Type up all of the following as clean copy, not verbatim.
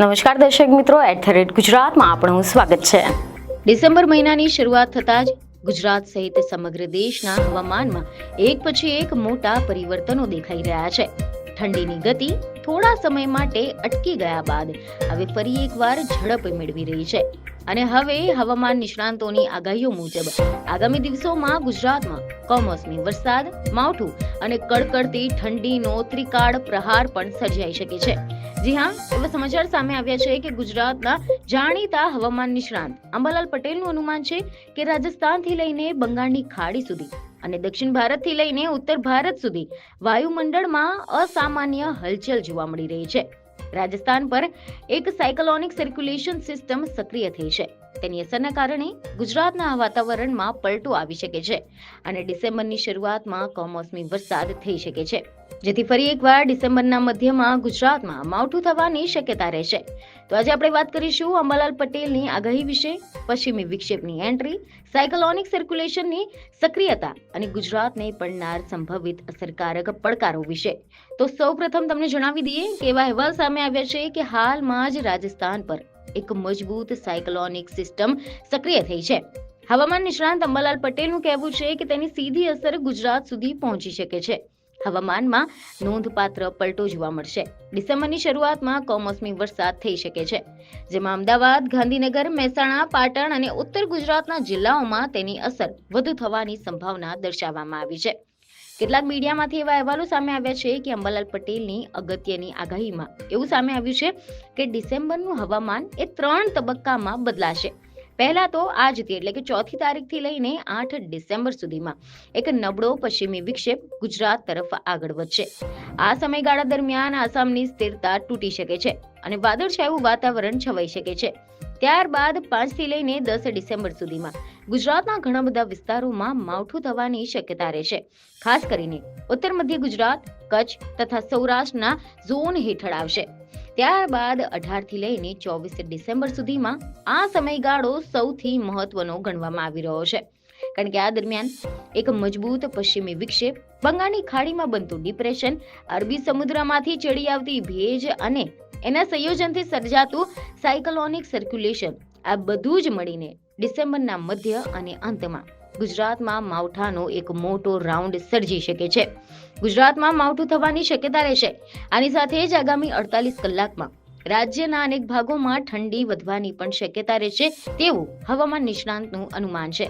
નમસ્કાર દર્શક મિત્રો, @ગુજરાતમાં આપણું સ્વાગત છે। ડિસેમ્બર મહિનાની શરૂઆત થતાં જ ગુજરાત સહિત સમગ્ર દેશના હવામાનમાં એક પછી એક મોટા પરિવર્તનો દેખાઈ રહ્યા છે। ઠંડીની ગતિ થોડા સમય માટે અટકી ગયા બાદ હવે ફરી એકવાર ઝડપ મેળવી રહી છે અને હવે હવામાન નિષ્ણાંતોની આગાહીઓ મુજબ આગામી દિવસોમાં ગુજરાતમાં કમોસમી વરસાદ, માવઠું અને કડકડતી ઠંડીનો ત્રિકાળ પ્રહાર પણ સર્જાઈ શકે છે। જી હા, એવા સમાચાર સામે આવ્યા છે કે ગુજરાતના જાણીતા હવામાન નિષ્ણાંત અંબાલાલ પટેલનું અનુમાન છે કે રાજસ્થાનથી લઈને બંગાળની ખાડી સુધી અને દક્ષિણ ભારતથી લઈને ઉત્તર ભારત સુધી વાયુમંડળમાં અસામાન્ય હલચલ જોવા મળી રહી છે। રાજસ્થાન પર એક સાયક્લોનિક સર્ક્યુલેશન સિસ્ટમ સક્રિય થઈ છે। તેની અસરના કારણે ગુજરાતના વાતાવરણમાં પલટો આવી શકે છે અને ડિસેમ્બરની શરૂઆતમાં કમોસમી વરસાદ થઈ શકે છે, જેથી ફરી એકવાર ડિસેમ્બરના મધ્યમાં ગુજરાતમાં માવઠું થવાની શક્યતા રહેશે। તો આજે આપણે વાત કરીશું અંબાલાલ પટેલની આગાહી વિશે, પશ્ચિમી વિક્ષેપની એન્ટ્રી, સાયક્લોનિક સર્ક્યુલેશનની સક્રિયતા અને ગુજરાતને પડનાર સંભવિત અસરકારક પડકારો વિશે। તો સૌપ્રથમ તમને જણાવી દઈએ કે એવા અહેવાલ સામે આવ્યા છે કે હાલમાં જ રાજસ્થાન પર એક મજબૂત સાયક્લોનિક સિસ્ટમ સક્રિય થઈ છે। હવામાન નિષ્ણાંત અંબાલાલ પટેલનું કહેવું છે કે તેની સીધી અસર ગુજરાત સુધી પહોંચી શકે છે। હવામાનમાં નોંધપાત્ર પલટો જોવા મળશે। ડિસેમ્બરની શરૂઆતમાં કમોસમી વરસાદ થઈ શકે છે, જેમાં અમદાવાદ, ગાંધીનગર, મહેસાણા, પાટણ અને ઉત્તર ગુજરાતના જિલ્લાઓમાં તેની અસર વધુ થવાની સંભાવના દર્શાવવામાં આવી છે। કેટલાક મીડિયામાંથી એવા અહેવાલો સામે આવ્યા છે કે અંબાલાલ પટેલની અગત્યની આગાહીમાં એવું સામે આવ્યું છે કે ડિસેમ્બરનું હવામાન એ 3 તબક્કામાં બદલાશે। પહેલા તો આજથી એટલે કે 4મી તારીખથી લઈને 8 ડિસેમ્બર સુધીમાં એક નબળો પશ્ચિમી વિક્ષેપ ગુજરાત તરફ આગળ વધશે। આ સમયગાળા દરમિયાન આસામની સ્થિરતા તૂટી શકે છે અને વાદળછાયું વાતાવરણ છવાઈ શકે છે। ત્યારબાદ 5 થી લઈને 10 ડિસેમ્બર સુધીમાં ગુજરાતના ઘણા બધા વિસ્તારોમાં માવઠું થવાની શક્યતા રહેશે। ખાસ કરીને ઉત્તર મધ્ય ગુજરાત, કચ્છ તથા સૌરાષ્ટ્રના ઝોન હેઠળ આવશે। ત્યારબાદ 18 થી લઈને 24 ડિસેમ્બર સુધીમાં આ સમયગાળો સૌથી મહત્વનો ગણવામાં આવી રહ્યો છે, કારણ કે આ દરમિયાન એક મજબૂત પશ્ચિમી વિક્ષેપ, બંગાળની ખાડીમાં બનતું ડિપ્રેશન, અરબી સમુદ્રમાંથી ચડી આવતી ભેજ અને એના સંયોજનથી સર્જાતું સાયક્લોનિક સર્ક્યુલેશન, આ બધું જ મળીને ડિસેમ્બરના મધ્ય અને અંતમાં ગુજરાતમાં માવઠાનો એક મોટો રાઉન્ડ સર્જી શકે છે। ગુજરાતમાં માવઠું થવાની શક્યતા રહેશે। આની સાથે જ આગામી 48 કલાકમાં રાજ્યના અનેક ભાગોમાં ઠંડી વધવાની પણ શક્યતા રહેશે તેવું હવામાન નિષ્ણાંતનું અનુમાન છે,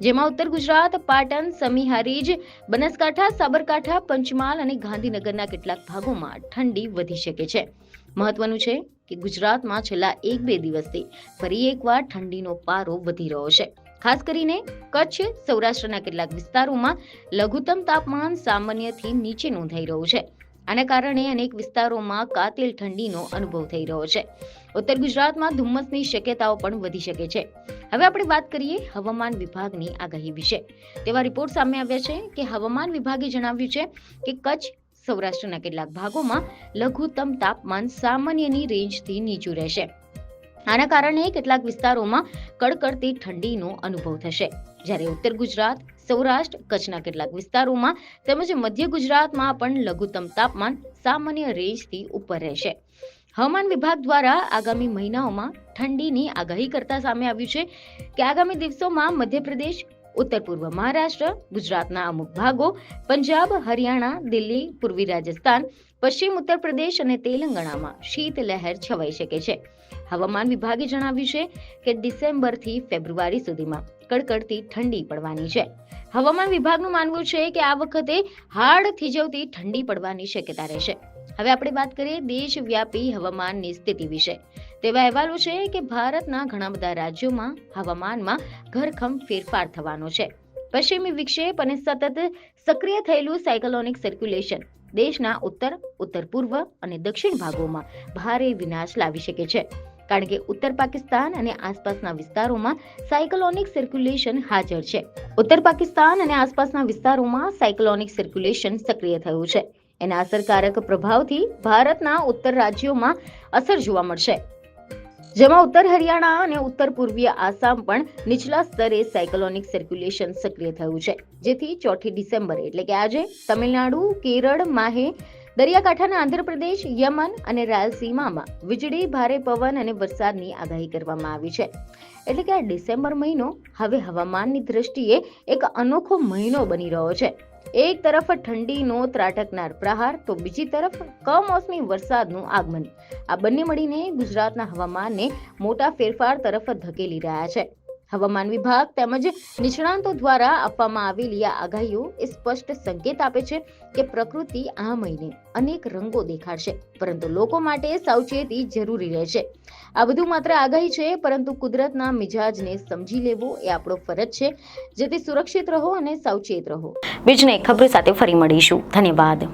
જેમાં ઉત્તર ગુજરાત, પાટણ, સમી હારીજ, બનાસકાંઠા, સાબરકાંઠા, પંચમહાલ અને ગાંધીનગરના કેટલાક ભાગોમાં ઠંડી વધી શકે છે। મહત્વનું છે કે ગુજરાતમાં છેલ્લા 1-2 દિવસથી ફરી એકવાર ઠંડીનો પારો વધી રહ્યો છે। ખાસ કરીને કચ્છ, સૌરાષ્ટ્રના કેટલાક વિસ્તારોમાં લઘુત્તમ તાપમાન સામાન્યથી નીચે નોંધાઈ રહ્યું છે। આના કારણે અનેક વિસ્તારોમાં કાતિલ ઠંડીનો અનુભવ થઈ રહ્યો છે। ઉત્તર ગુજરાતમાં ધુમ્મસની શક્યતાઓ પણ વધી શકે છે। હવે આપણે વાત કરીએ હવામાન વિભાગની આગાહી વિશે। તેવા રિપોર્ટ સામે આવ્યા છે કે હવામાન વિભાગે જણાવ્યું છે કે કચ્છ, સૌરાષ્ટ્રના કેટલાક ભાગોમાં લઘુત્તમ તાપમાન સામાન્યની રેન્જથી નીચું રહેશે। આના કારણે કેટલાક વિસ્તારોમાં કડકડતી ઠંડીનો અનુભવ થશે, જ્યારે ઉત્તર ગુજરાત, સૌરાષ્ટ્ર, કચ્છના કેટલાક વિસ્તારોમાં તેમજ મધ્ય ગુજરાતમાં પણ લઘુત્તમ તાપમાન સામાન્ય રેન્જથી ઉપર રહેશે। હવામાન વિભાગ દ્વારા આગામી મહિનાઓમાં ઠંડીની આગાહી કરતા સામે આવ્યું છે કે આગામી દિવસોમાં મધ્યપ્રદેશ, ઉત્તર પૂર્વ મહારાષ્ટ્ર, ગુજરાતના અમુક ભાગો, પંજાબ, હરિયાણા, દિલ્હી, પૂર્વી રાજસ્થાન, પશ્ચિમ ઉત્તર પ્રદેશ અને તેલંગાણામાં શીત લહેર છવાઈ શકે છે। હવામાન વિભાગે જણાવ્યું છે કે ડિસેમ્બરથી ફેબ્રુઆરી સુધીમાં કડકડતી ઠંડી પડવાની છે। હવામાન વિભાગનું માનવું છે કે આ વખતે હાડ થીજવતી ઠંડી પડવાની શક્યતા રહેશે। હવે આપણે વાત કરીએ દેશવ્યાપી હવામાનની સ્થિતિ વિશે। તેવા અહેવાલો છે કે ભારતના ઘણા બધા રાજ્યોમાં હવામાનમાં ઘરખમ ફેરફાર થવાનો છે। પશ્ચિમી વિક્ષેપ અને સતત સક્રિય થયેલું સાયક્લોનિક સર્ક્યુલેશન દેશના ઉત્તર, ઉત્તર પૂર્વ અને દક્ષિણ ભાગોમાં ભારે વિનાશ લાવી શકે છે, કારણ કે ઉત્તર પાકિસ્તાન અને આસપાસના વિસ્તારોમાં સાયક્લોનિક સર્ક્યુલેશન હાજર છે। ઉત્તર પાકિસ્તાન અને આસપાસના વિસ્તારોમાં સાયક્લોનિક સર્ક્યુલેશન સક્રિય થયું છે। એના અસરકારક પ્રભાવથી ભારતના ઉત્તર રાજ્યોમાં અસર જોવા મળશે, જેમાં ઉત્તર હરિયાણા અને ઉત્તર પૂર્વીય આસામ પણ નીચલા સ્તરે સાયક્લોનિક સર્ક્યુલેશન સક્રિય થયું છે, જેથી 4મી ડિસેમ્બરે એટલે કે આજે તમિલનાડુ, કેરળ, માહે, દરિયાકાંઠાના આંધ્રપ્રદેશ, યમન અને રાયલસીમામાં વીજળી, ભારે પવન અને વરસાદની આગાહી કરવામાં આવી છે. એટલે કે આ ડિસેમ્બર મહિનો હવે હવામાનની દ્રષ્ટિએ એક અનોખો મહિનો બની રહ્યો છે. એક તરફ ઠંડીનો ત્રાટકનાર પ્રહાર તો બીજી તરફ કમોસમી વરસાદનું આગમન. આ બંને મળીને ગુજરાતના હવામાનને મોટા ફેરફાર તરફ ધકેલી રહ્યા છે. હવામાન વિભાગ તેમજ નિષ્ણાંતો દ્વારા આપવામાં આવેલી આ આગાહીઓ એ સ્પષ્ટ સંકેત આપે છે કે પ્રકૃતિ આ મહિને અનેક રંગો દેખાડશે, પરંતુ લોકો માટે સાવચેતી જરૂરી રહેશે. આ બધું માત્ર આગાહી છે, પરંતુ કુદરતના મિજાજને સમજી લેવો એ આપણો ફરજ છે. જેથી સુરક્ષિત રહો અને સાવચેત રહો. બીજને ખબર સાથે ફરી મળીશું. ધન્યવાદ.